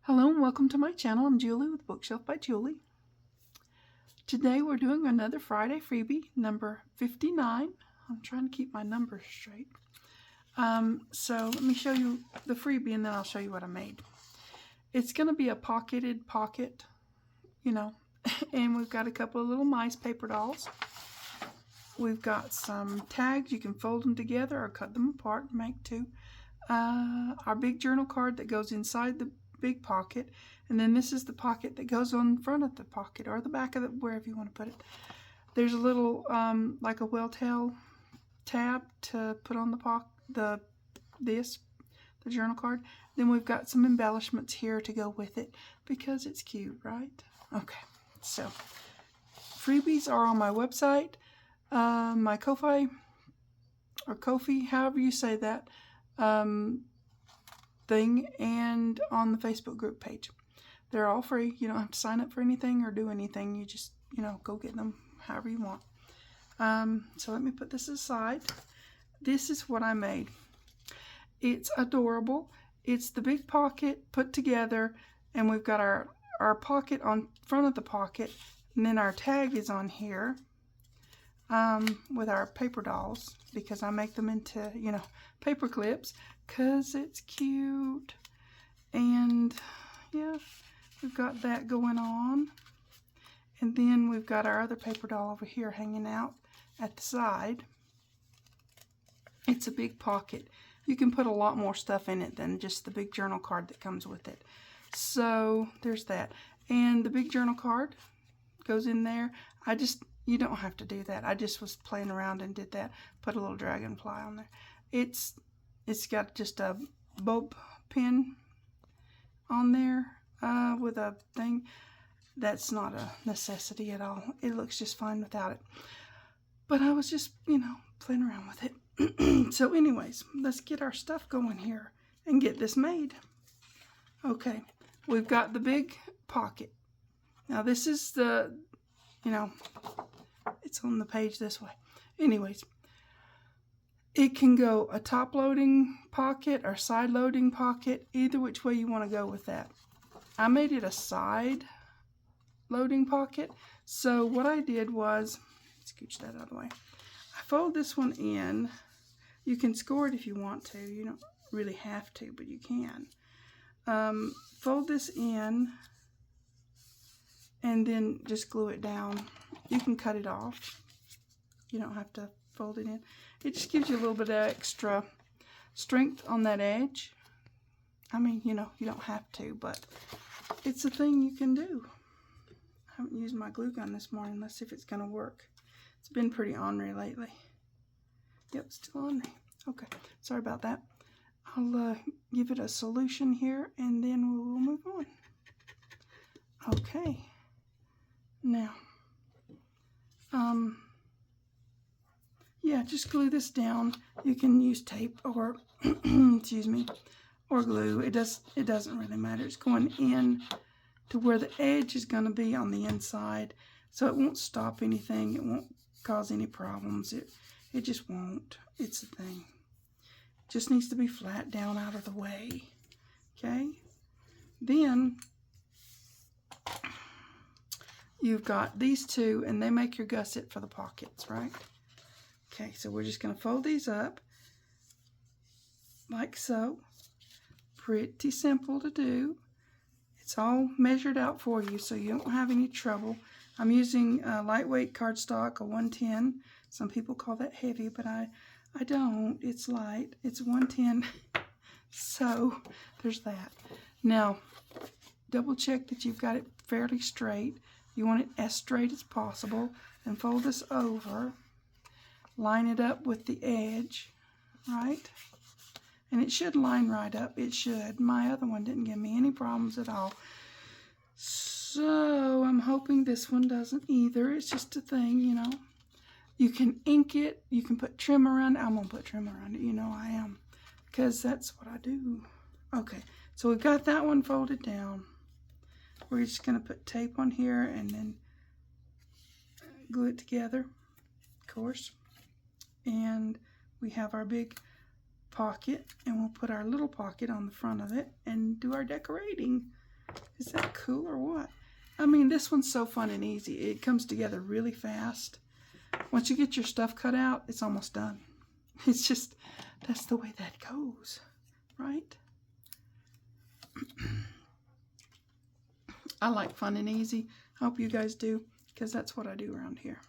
Hello and welcome to my channel. I'm Julie with Bookshelf by Julie. Today we're doing another Friday freebie, number 59. I'm trying to keep my numbers straight. So let me show you the freebie and then I'll show you what I made. It's going to be a pocketed pocket, you know, and we've got a couple of little mice paper dolls. We've got some tags. You can fold them together or cut them apart and make two. Our big journal card that goes inside the big pocket, and then this is the pocket that goes on front of the pocket or the back of it, wherever you want to put it. There's a little like a well-tail tab to put on the journal card. Then we've got some embellishments here to go with it because it's cute, right? Okay, so freebies are on my website, my Ko-fi or Ko-fi, however you say that, thing, and on the Facebook group page. They're all free. You don't have to sign up for anything or do anything. You just, you know, go get them however you want. So let me put this aside. This is what I made. It's adorable. It's the big pocket put together, and we've got our pocket on front of the pocket, and then our tag is on here with our paper dolls, because I make them into, you know, paper clips because it's cute. And yeah, we've got that going on, and then we've got our other paper doll over here hanging out at the side. It's a big pocket. You can put a lot more stuff in it than just the big journal card that comes with it. So there's that. And the big journal card goes in there. You don't have to do that. I just was playing around and did that. Put a little dragonfly on there. It's got just a bob pin on there with a thing. That's not a necessity at all. It looks just fine without it. But I was just, you know, playing around with it. So anyways, let's get our stuff going here and get this made. Okay, we've got the big pocket. Now this is the, you know, it's on the page this way. Anyways, it can go a top loading pocket or side loading pocket, either which way you want to go with that. I made it a side loading pocket. So what I did was, scooch that out of the way. I fold this one in. You can score it if you want to. You don't really have to, but you can. Fold this in and then just glue it down. You can cut it off. You don't have to fold it in. It just gives you a little bit of extra strength on that edge. I mean, you know, you don't have to, but it's a thing you can do. I haven't used my glue gun this morning. Let's see if it's going to work. It's been pretty ornery lately. Yep, still ornery. Okay, sorry about that. I'll give it a solution here, and then we'll move on. Okay. Now, yeah, just glue this down. You can use tape or, excuse me, or glue. It doesn't really matter. It's going in to where the edge is going to be on the inside, so it won't stop anything. It won't cause any problems. It just won't. It's a thing. It just needs to be flat down out of the way. Okay? Then you've got these two, and they make your gusset for the pockets, right? Okay, so we're just going to fold these up like so. Pretty simple to do. It's all measured out for you, so you don't have any trouble. I'm using lightweight cardstock, a 110. Some people call that heavy, but I don't. It's light. It's 110. So there's that. Now, double check that you've got it fairly straight. You want it as straight as possible, and fold this over. Line it up with the edge, right? And it should line right up. It should. My other one didn't give me any problems at all. So I'm hoping this one doesn't either. It's just a thing, you know. You can ink it. You can put trim around it. I'm going to put trim around it. You know I am. Because that's what I do. Okay. So we've got that one folded down. We're just going to put tape on here and then glue it together, of course. And we have our big pocket, and we'll put our little pocket on the front of it and do our decorating. Is that cool or what? I mean, this one's so fun and easy. It comes together really fast. Once you get your stuff cut out, it's almost done. It's just, that's the way that goes, right? I like fun and easy. I hope you guys do, because that's what I do around here.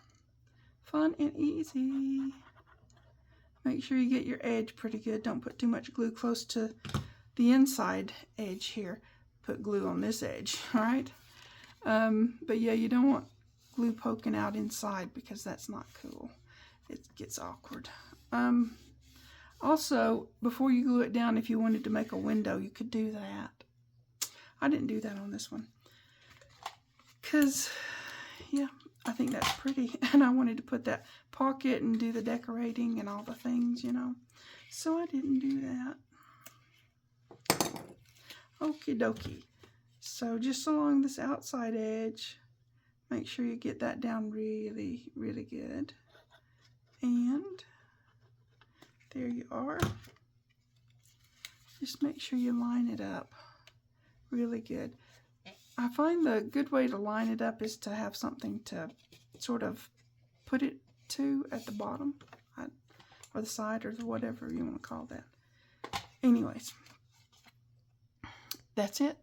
Fun and easy. Make sure you get your edge pretty good. Don't put too much glue close to the inside edge here. Put glue on this edge, all right? But yeah, you don't want glue poking out inside because that's not cool. It gets awkward. Also, before you glue it down, if you wanted to make a window, you could do that. I didn't do that on this one because, yeah, I think that's pretty, and I wanted to put that pocket and do the decorating and all the things, you know, so I didn't do that. Okie dokie. So just along this outside edge, make sure you get that down really, really good. And there you are. Just make sure you line it up really good. I find the good way to line it up is to have something to sort of put it to at the bottom, or the side, or whatever you want to call that. Anyways, that's it.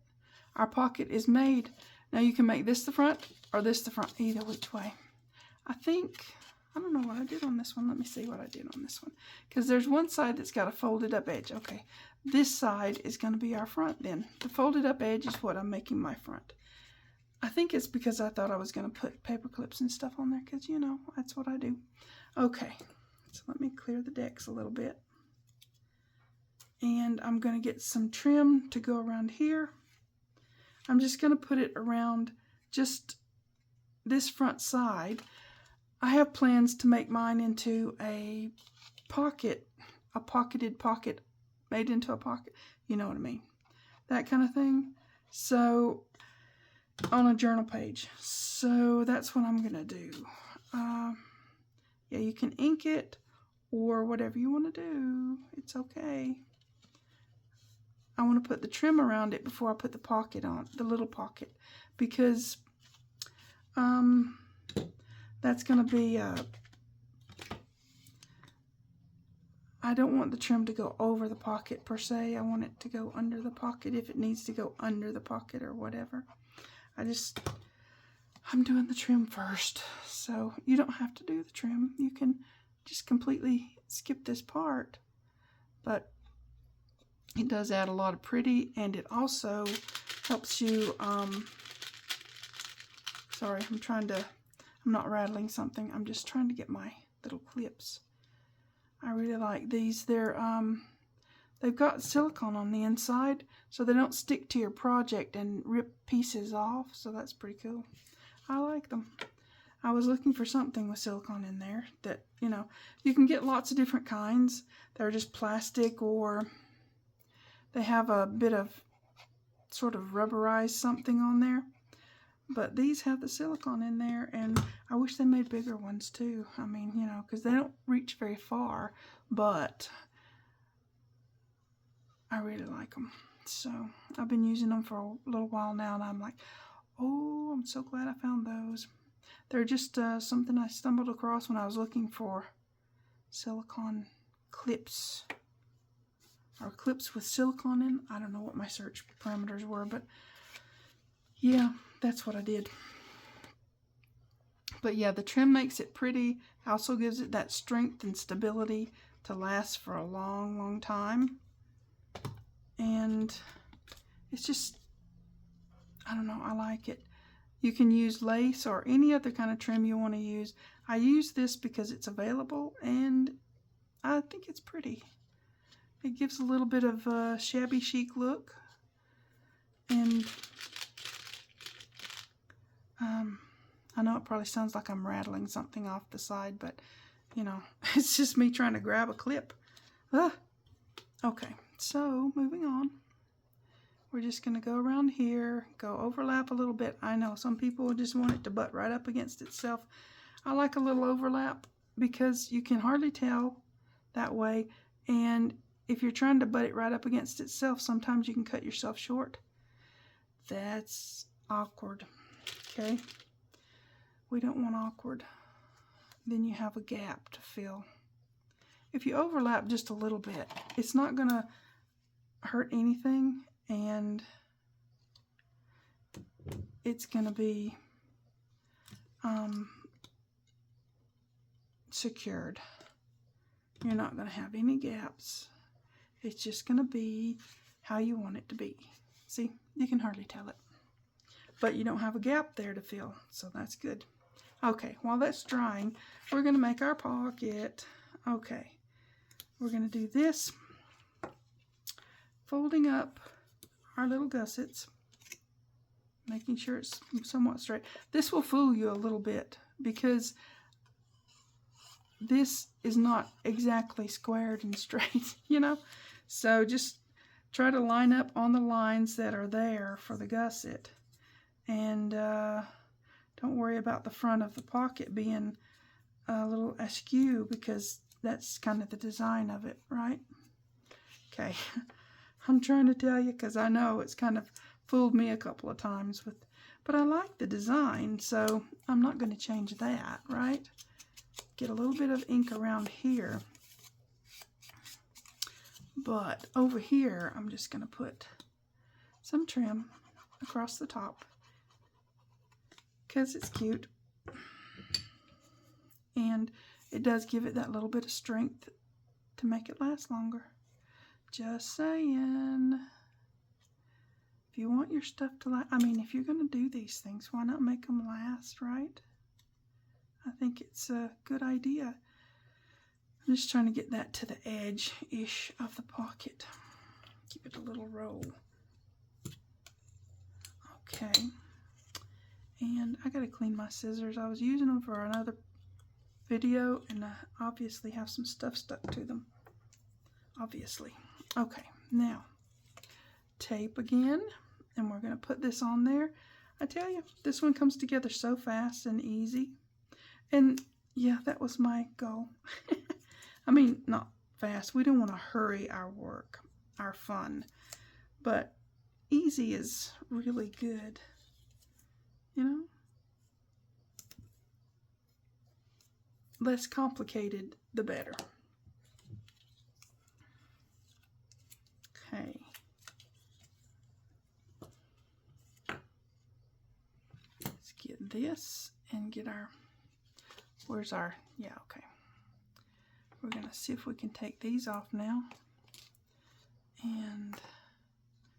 Our pocket is made. Now you can make this the front or this the front, either which way. I don't know what I did on this one. Let me see what I did on this one. Because there's one side that's got a folded up edge. Okay, this side is going to be our front then. The folded up edge is what I'm making my front. I think it's because I thought I was going to put paper clips and stuff on there, because, you know, that's what I do. Okay, so let me clear the decks a little bit. And I'm going to get some trim to go around here. I'm just going to put it around just this front side. I have plans to make mine into a pocket, a pocketed pocket made into a pocket. You know what I mean? That kind of thing. So, on a journal page. So, that's what I'm going to do. Yeah, you can ink it or whatever you want to do. It's okay. I want to put the trim around it before I put the pocket on, the little pocket, because that's going to be, I don't want the trim to go over the pocket per se. I want it to go under the pocket if it needs to go under the pocket or whatever. I'm doing the trim first, so you don't have to do the trim. You can just completely skip this part, but it does add a lot of pretty, and it also helps you, sorry, I'm not rattling something. I'm just trying to get my little clips. I really like these. They've got silicone on the inside, so they don't stick to your project and rip pieces off, so that's pretty cool. I like them. I was looking for something with silicone in there that, you know, you can get lots of different kinds. They're just plastic, or they have a bit of sort of rubberized something on there. But these have the silicone in there, and I wish they made bigger ones too. I mean, you know, because they don't reach very far, but I really like them. So I've been using them for a little while now, and I'm like, oh, I'm so glad I found those. They're just something I stumbled across when I was looking for silicone clips, or clips with silicone in. I don't know what my search parameters were, but yeah, that's what I did. But yeah, the trim makes it pretty. Also gives it that strength and stability to last for a long, long time. And it's just, I don't know, I like it. You can use lace or any other kind of trim you want to use. I use this because it's available, and I think it's pretty. It gives a little bit of a shabby chic look. And I know it probably sounds like I'm rattling something off the side, but, you know, it's just me trying to grab a clip. Okay, so moving on. We're just going to go around here, go overlap a little bit. I know some people just want it to butt right up against itself. I like a little overlap because you can hardly tell that way. And if you're trying to butt it right up against itself, sometimes you can cut yourself short. That's awkward. Okay, we don't want awkward. Then you have a gap to fill. If you overlap just a little bit, it's not gonna hurt anything, and it's gonna be secured. You're not gonna have any gaps. It's just gonna be how you want it to be. See, you can hardly tell it, but you don't have a gap there to fill, so that's good. Okay, while that's drying, we're gonna make our pocket. Okay, we're gonna do this, folding up our little gussets, making sure it's somewhat straight. This will fool you a little bit because this is not exactly squared and straight, you know? So just try to line up on the lines that are there for the gusset. And don't worry about the front of the pocket being a little askew, because that's kind of the design of it, right? Okay, I'm trying to tell you because I know it's kind of fooled me a couple of times with, but I like the design, so I'm not going to change that, right? Get a little bit of ink around here, but over here I'm just going to put some trim across the top because it's cute, and it does give it that little bit of strength to make it last longer. Just saying. If you want your stuff to last, I mean, if you're going to do these things, why not make them last, right? I think it's a good idea. I'm just trying to get that to the edge-ish of the pocket. Give it a little roll. Okay. And I gotta clean my scissors. I was using them for another video, and I obviously have some stuff stuck to them. Obviously. Okay, now tape again, and we're gonna put this on there. I tell you, this one comes together so fast and easy. And yeah, that was my goal. I mean, not fast. We don't want to hurry our work, our fun, but easy is really good, you know? Less complicated, the better. Okay. Let's get this and get our, where's our, yeah, okay. We're going to see if we can take these off now. And,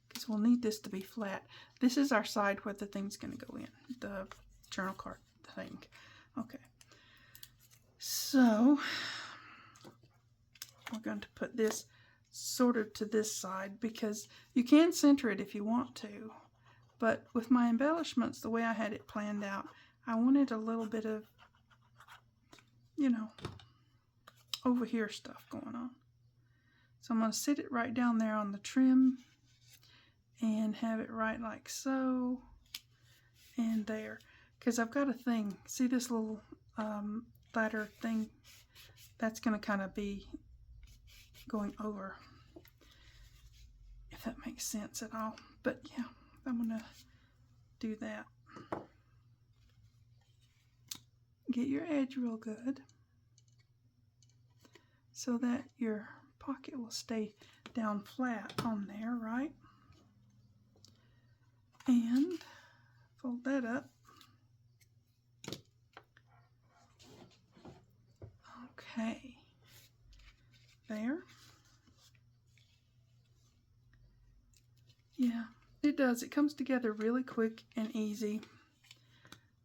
because we'll need this to be flat. This is our side where the thing's going to go in, the journal card thing. Okay. So, we're going to put this sort of to this side, because you can center it if you want to. But with my embellishments, the way I had it planned out, I wanted a little bit of, you know, over here stuff going on. So I'm going to sit it right down there on the trim and have it right like so, and there. Because I've got a thing, see this little ladder thing? That's going to kind of be going over, if that makes sense at all. But yeah, I'm going to do that. Get your edge real good so that your pocket will stay down flat on there, right? And fold that up. Okay, there. Yeah, it does. It comes together really quick and easy.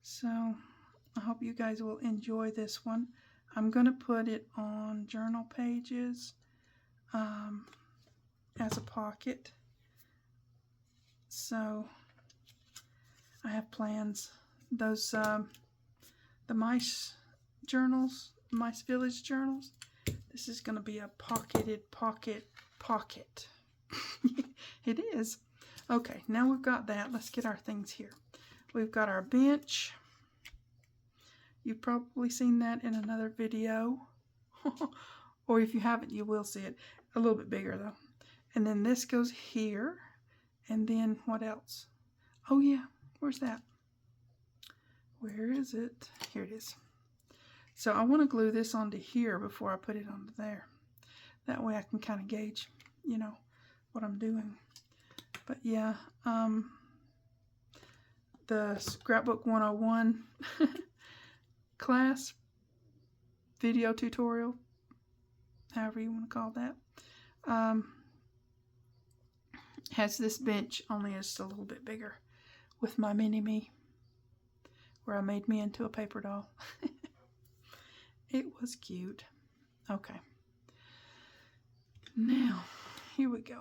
So I hope you guys will enjoy this one. I'm going to put it on journal pages as a pocket. So I have plans. Those, the mice journals, Mice Village journals, this is going to be a pocketed pocket. It is. Okay, now we've got that. Let's get our things here. We've got our bench. You've probably seen that in another video. Or if you haven't, you will see it. A little bit bigger though. And then this goes here. And then what else? Oh yeah, where's that? Where is it? Here it is. So I want to glue this onto here before I put it onto there. That way I can kind of gauge, you know, what I'm doing. But yeah, the Scrapbook 101 class video tutorial, however you want to call that, has this bench, only it's a little bit bigger, with my mini-me, where I made me into a paper doll. It was cute. Okay. Now, here we go.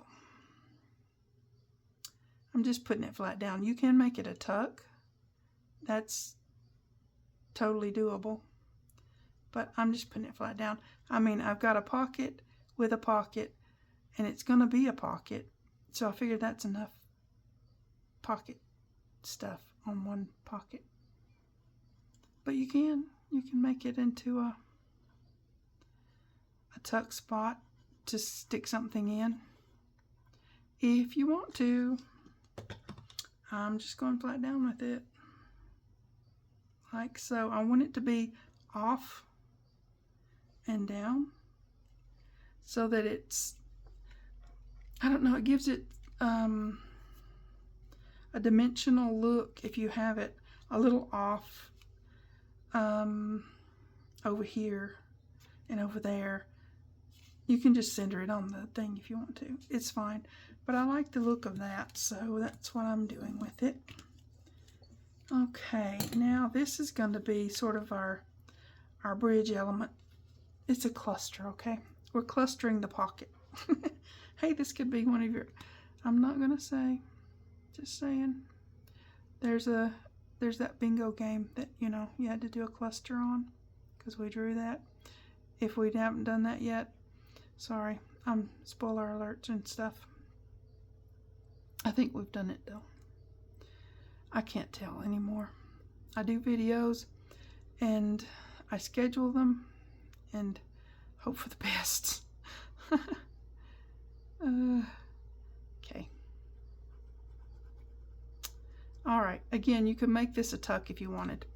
I'm just putting it flat down. You can make it a tuck. That's totally doable. But I'm just putting it flat down. I mean, I've got a pocket with a pocket, and it's going to be a pocket. So I figured that's enough pocket stuff on one pocket. But you can make it into a tuck spot to stick something in if you want to. I'm just going flat down with it like so. I want it to be off and down so that it's, I don't know, it gives it a dimensional look if you have it a little off over here and over there. You can just center it on the thing if you want to. It's fine. But I like the look of that, so that's what I'm doing with it. Okay, now this is going to be sort of our bridge element. It's a cluster, okay? We're clustering the pocket. Hey, this could be one of your, I'm not going to say, just saying. There's that bingo game that, you know, you had to do a cluster on, because we drew that. If we haven't done that yet, sorry, spoiler alerts and stuff. I think we've done it though. I can't tell anymore. I do videos and I schedule them and hope for the best. Okay. Alright, again, you can make this a tuck if you wanted.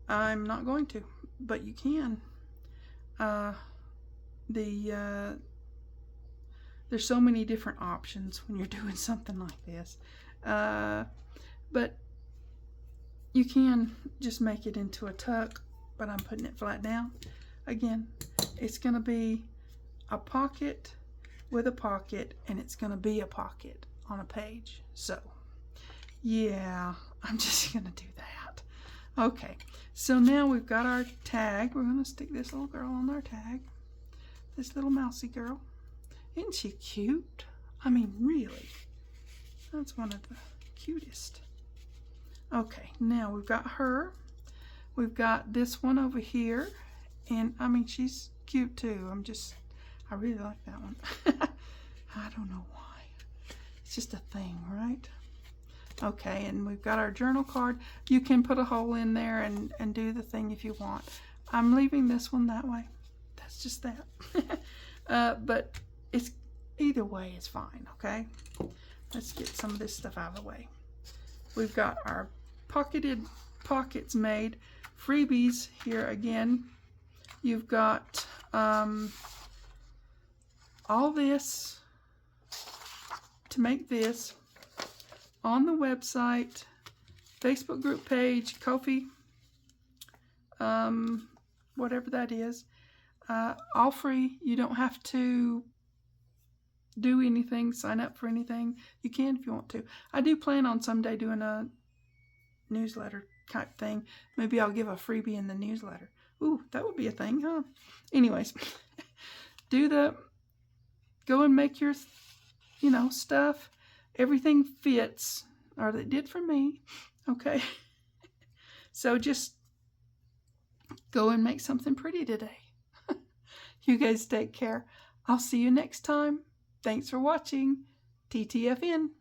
I'm not going to, but you can. There's so many different options when you're doing something like this. But you can just make it into a tuck, but I'm putting it flat down. Again, it's going to be a pocket with a pocket, and it's going to be a pocket on a page. So, yeah, I'm just going to do that. Okay, so now we've got our tag. We're going to stick this little girl on our tag. This little mousy girl. Isn't she cute? I mean, really. That's one of the cutest. Okay, now we've got her. We've got this one over here. And, I mean, she's cute too. I really like that one. I don't know why. It's just a thing, right? Okay, and we've got our journal card. You can put a hole in there and do the thing if you want. I'm leaving this one that way. That's just that. But it's either way is fine, okay? Let's get some of this stuff out of the way. We've got our pocketed pockets made. Freebies here again. You've got all this to make this on the website, Facebook group page, Ko-fi, whatever that is. All free. You don't have to do anything, sign up for anything. You can if you want to. I do plan on someday doing a newsletter type thing. Maybe I'll give a freebie in the newsletter. Ooh, that would be a thing, huh? Anyways, go and make your, stuff. Everything fits, or it did for me. Okay. So just go and make something pretty today. You guys take care. I'll see you next time. Thanks for watching. TTFN.